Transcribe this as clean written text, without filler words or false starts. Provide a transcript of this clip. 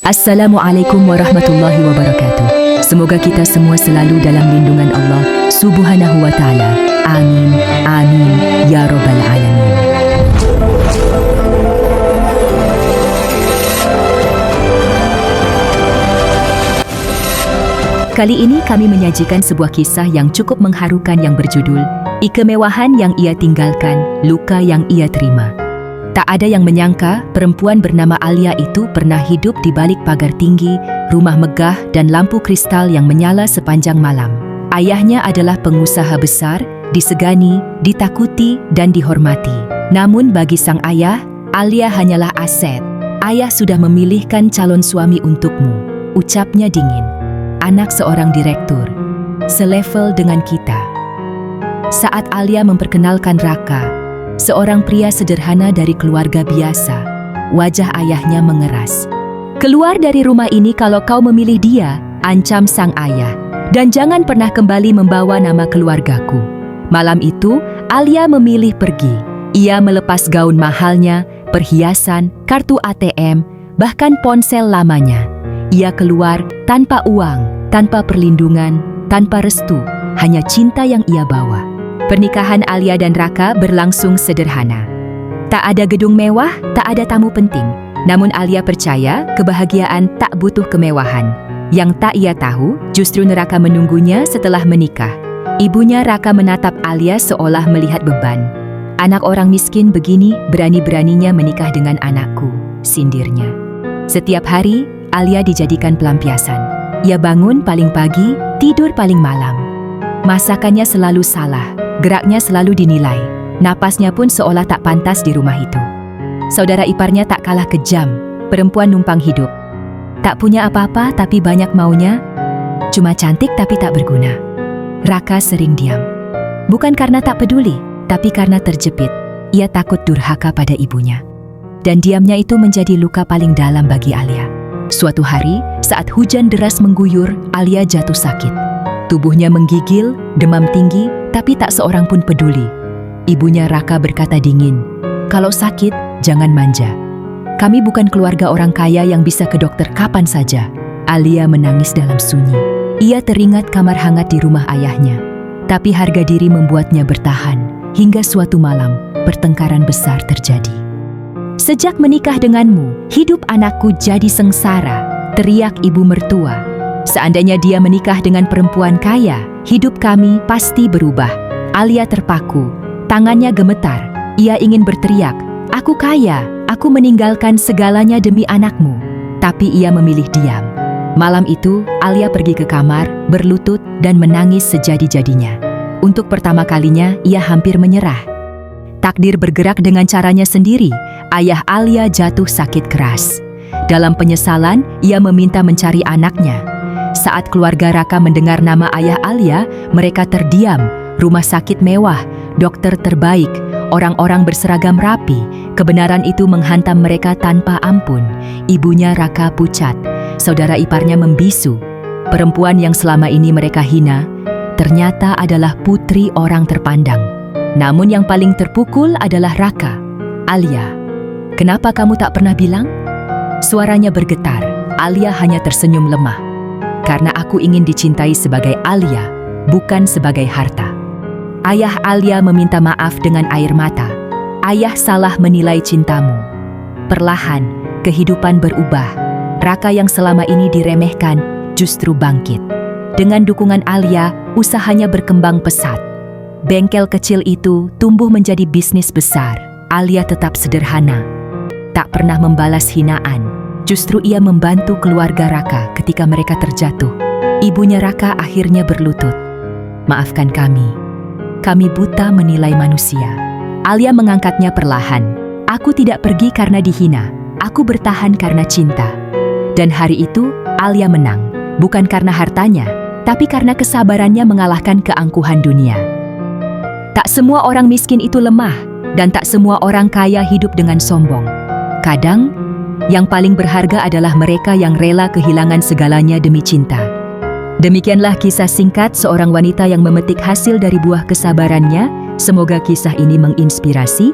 Assalamualaikum warahmatullahi wabarakatuh. Semoga kita semua selalu dalam lindungan Allah Subhanahu wa ta'ala. Amin, amin, ya Rabbal Alamin. Kali ini kami menyajikan sebuah kisah yang cukup mengharukan yang berjudul Kemewahan yang ia tinggalkan, luka yang ia terima. Tak ada yang menyangka perempuan bernama Alia itu pernah hidup di balik pagar tinggi, rumah megah dan lampu kristal yang menyala sepanjang malam. Ayahnya adalah pengusaha besar, disegani, ditakuti dan dihormati. Namun bagi sang ayah, Alia hanyalah aset. Ayah sudah memilihkan calon suami untukmu, ucapnya dingin. Anak seorang direktur, selevel dengan kita. Saat Alia memperkenalkan Raka, seorang pria sederhana dari keluarga biasa, wajah ayahnya mengeras. Keluar dari rumah ini kalau kau memilih dia, ancam sang ayah. Dan jangan pernah kembali membawa nama keluargaku. Malam itu, Alia memilih pergi. Ia melepas gaun mahalnya, perhiasan, kartu ATM, bahkan ponsel lamanya. Ia keluar tanpa uang, tanpa perlindungan, tanpa restu, hanya cinta yang ia bawa. Pernikahan Alia dan Raka berlangsung sederhana. Tak ada gedung mewah, tak ada tamu penting. Namun Alia percaya kebahagiaan tak butuh kemewahan. Yang tak ia tahu, justru neraka menunggunya setelah menikah. Ibunya Raka menatap Alia seolah melihat beban. Anak orang miskin begini berani-beraninya menikah dengan anakku, sindirnya. Setiap hari, Alia dijadikan pelampiasan. Ia bangun paling pagi, tidur paling malam. Masakannya selalu salah. Geraknya selalu dinilai, napasnya pun seolah tak pantas di rumah itu. Saudara iparnya tak kalah kejam, perempuan numpang hidup. Tak punya apa-apa tapi banyak maunya, cuma cantik tapi tak berguna. Raka sering diam. Bukan karena tak peduli, tapi karena terjepit. Ia takut durhaka pada ibunya. Dan diamnya itu menjadi luka paling dalam bagi Alia. Suatu hari, saat hujan deras mengguyur, Alia jatuh sakit. Tubuhnya menggigil, demam tinggi, tapi tak seorang pun peduli. Ibunya Raka berkata dingin, "Kalau sakit, jangan manja. Kami bukan keluarga orang kaya yang bisa ke dokter kapan saja." Alia menangis dalam sunyi. Ia teringat kamar hangat di rumah ayahnya. Tapi harga diri membuatnya bertahan. Hingga suatu malam, pertengkaran besar terjadi. "Sejak menikah denganmu, hidup anakku jadi sengsara," teriak ibu mertua. "Seandainya dia menikah dengan perempuan kaya, hidup kami pasti berubah." Alia terpaku, tangannya gemetar. Ia ingin berteriak, "Aku kaya, aku meninggalkan segalanya demi anakmu." Tapi ia memilih diam. Malam itu, Alia pergi ke kamar, berlutut dan menangis sejadi-jadinya. Untuk pertama kalinya, ia hampir menyerah. Takdir bergerak dengan caranya sendiri. Ayah Alia jatuh sakit keras. Dalam penyesalan, ia meminta mencari anaknya. Saat keluarga Raka mendengar nama ayah Alia, mereka terdiam. Rumah sakit mewah, dokter terbaik, orang-orang berseragam rapi. Kebenaran itu menghantam mereka tanpa ampun. Ibunya Raka pucat, saudara iparnya membisu. Perempuan yang selama ini mereka hina, ternyata adalah putri orang terpandang. Namun yang paling terpukul adalah Raka. "Alia, kenapa kamu tak pernah bilang?" Suaranya bergetar. Alia hanya tersenyum lemah. "Karena aku ingin dicintai sebagai Alia, bukan sebagai harta." Ayah Alia meminta maaf dengan air mata. "Ayah salah menilai cintamu." Perlahan, kehidupan berubah. Raka yang selama ini diremehkan, justru bangkit. Dengan dukungan Alia, usahanya berkembang pesat. Bengkel kecil itu tumbuh menjadi bisnis besar. Alia tetap sederhana, tak pernah membalas hinaan. Justru ia membantu keluarga Raka ketika mereka terjatuh. Ibunya Raka akhirnya berlutut, "Maafkan kami. Kami buta menilai manusia." Alia mengangkatnya perlahan. "Aku tidak pergi karena dihina. Aku bertahan karena cinta." Dan hari itu, Alia menang. Bukan karena hartanya, tapi karena kesabarannya mengalahkan keangkuhan dunia. Tak semua orang miskin itu lemah, dan tak semua orang kaya hidup dengan sombong. Kadang, yang paling berharga adalah mereka yang rela kehilangan segalanya demi cinta. Demikianlah kisah singkat seorang wanita yang memetik hasil dari buah kesabarannya. Semoga kisah ini menginspirasi